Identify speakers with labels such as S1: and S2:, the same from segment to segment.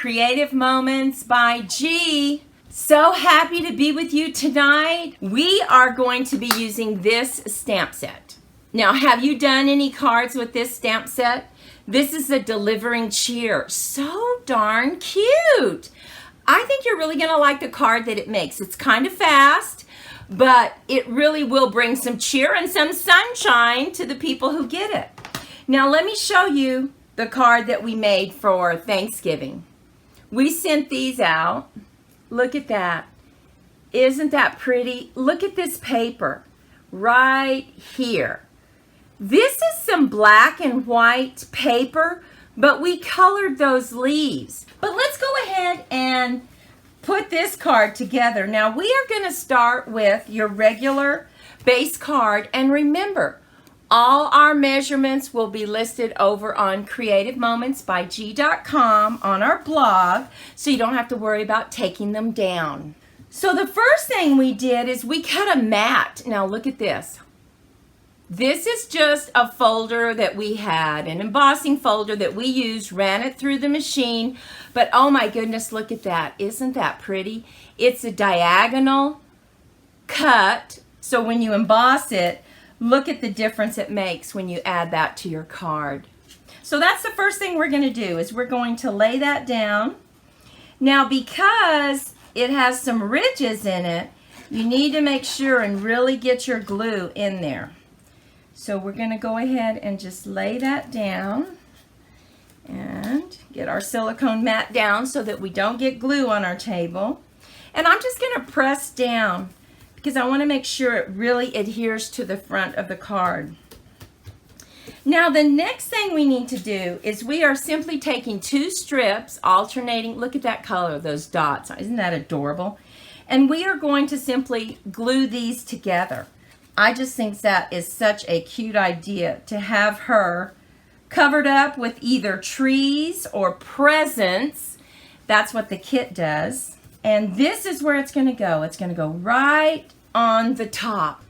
S1: Creative Moments by G. So happy to be with you tonight. We are going to be using this stamp set. Now, have you done any cards with this stamp set? This is a Delivering Cheer. So darn cute. I think you're really going to like the card that it makes. It's kind of fast, but it really will bring some cheer and some sunshine to the people who get it. Now, let me show you the card that we made for Thanksgiving. We sent these out. Look at that. Isn't that pretty? Look at this paper right here. This is some black and white paper, but we colored those leaves. But let's go ahead and put this card together. Now, we are going to start with your regular base card. And remember, all our measurements will be listed over on creativemomentsbyg.com on our blog, so you don't have to worry about taking them down. So the first thing we did is we cut a mat. Now look at this. This is just a folder that we had, an embossing folder that we used, ran it through the machine, but oh my goodness, look at that. Isn't that pretty? It's a diagonal cut, so when you emboss it, look at the difference it makes when you add that to your card. So that's the first thing we're going to do, is we're going to lay that down. Now, because it has some ridges in it, you need to make sure and really get your glue in there. So we're going to go ahead and just lay that down and get our silicone mat down so that we don't get glue on our table. And I'm just going to press down because I want to make sure it really adheres to the front of the card. Now, the next thing we need to do is we are simply taking two strips, alternating. Look at that color, those dots. Isn't that adorable? And we are going to simply glue these together. I just think that is such a cute idea to have her covered up with either trees or presents. That's what the kit does. And this is where it's going to go. It's going to go right on the top.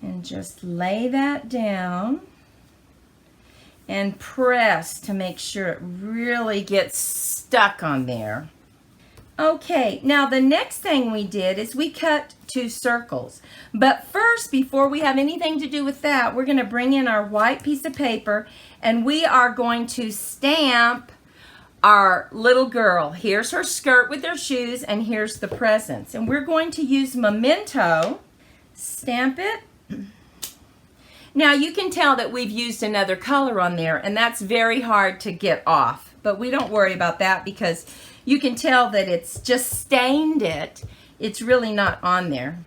S1: And just lay that down and press to make sure it really gets stuck on there. Okay, now the next thing we did is we cut two circles. But first, before we have anything to do with that, we're going to bring in our white piece of paper and we are going to stamp our little girl. Here's her skirt with her shoes, and here's the presents. And we're going to use Memento. Stamp it. Now you can tell that we've used another color on there, and that's very hard to get off. But we don't worry about that because you can tell that it's just stained it. It's really not on there.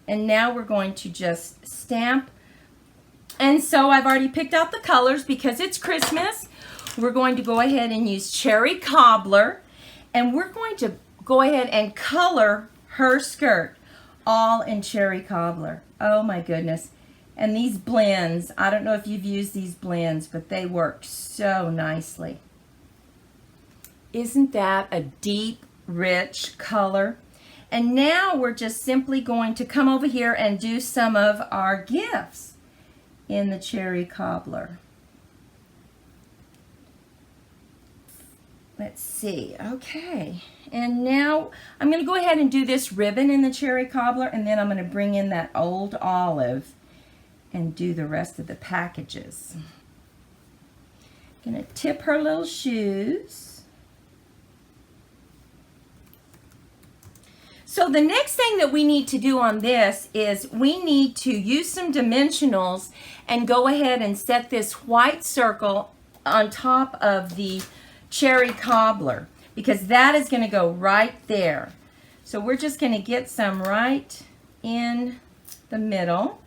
S1: And now we're going to just stamp. And so I've already picked out the colors because it's Christmas. We're going to go ahead and use Cherry Cobbler, and we're going to go ahead and color her skirt all in Cherry Cobbler. Oh my goodness. And these blends, I don't know if you've used these blends, but they work so nicely. Isn't that a deep, rich color? And now we're just simply going to come over here and do some of our gifts in the Cherry Cobbler. Let's see, okay. And now I'm going to go ahead and do this ribbon in the Cherry Cobbler, and then I'm going to bring in that old olive and do the rest of the packages. I'm going to tip her little shoes. So the next thing that we need to do on this is we need to use some dimensionals and go ahead and set this white circle on top of the Cherry Cobbler, because that is going to go right there. So we're just going to get some right in the middle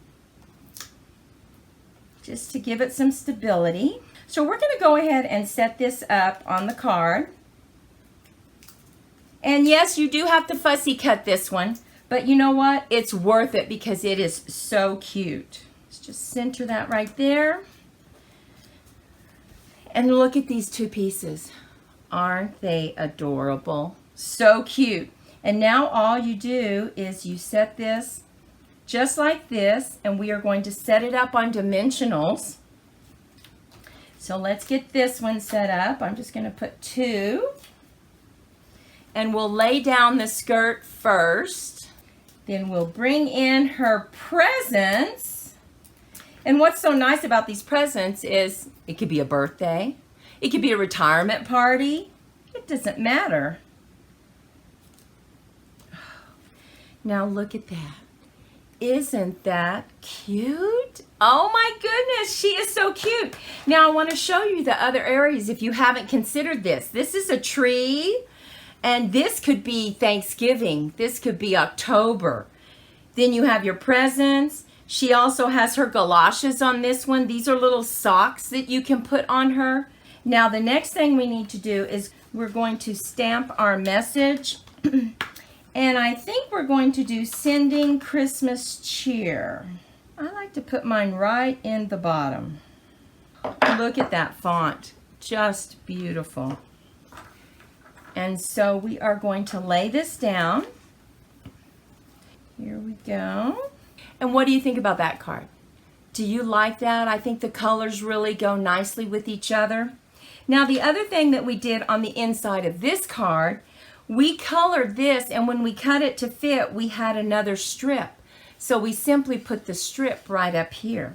S1: just to give it some stability. So we're going to go ahead and set this up on the card. And yes, you do have to fussy cut this one, but you know what? It's worth it because it is so cute. Let's just center that right there. And look at these two pieces. Aren't they adorable? So cute. And now all you do is you set this just like this, and we are going to set it up on dimensionals So let's get this one set up. I'm just going to put 2. And we'll lay down the skirt first. Then we'll bring in her presents. And what's so nice about these presents is it could be a birthday. It could be a retirement party. It doesn't matter. Now look at that. Isn't that cute? Oh my goodness, she is so cute. Now I want to show you the other areas if you haven't considered this. This is a tree, and this could be Thanksgiving. This could be October. Then you have your presents. She also has her galoshes on this one. These are little socks that you can put on her. Now the next thing we need to do is we're going to stamp our message. And I think we're going to do sending Christmas cheer. I like to put mine right in the bottom. Look at that font. Just beautiful. And so we are going to lay this down. Here we go. And what do you think about that card? Do you like that? I think the colors really go nicely with each other. Now the other thing that we did on the inside of this card, we colored this, and when we cut it to fit, we had another strip. So we simply put the strip right up here.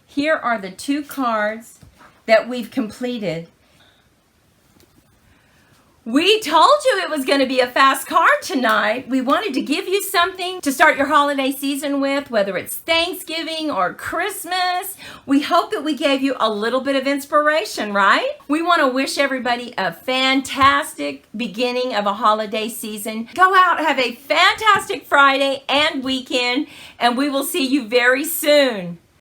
S1: Here are the 2 cards that we've completed. We told you it was going to be a fast card tonight. We wanted to give you something to start your holiday season with, whether it's Thanksgiving or Christmas. We hope that we gave you a little bit of inspiration, right? We want to wish everybody a fantastic beginning of a holiday season. Go out, have a fantastic Friday and weekend, and we will see you very soon.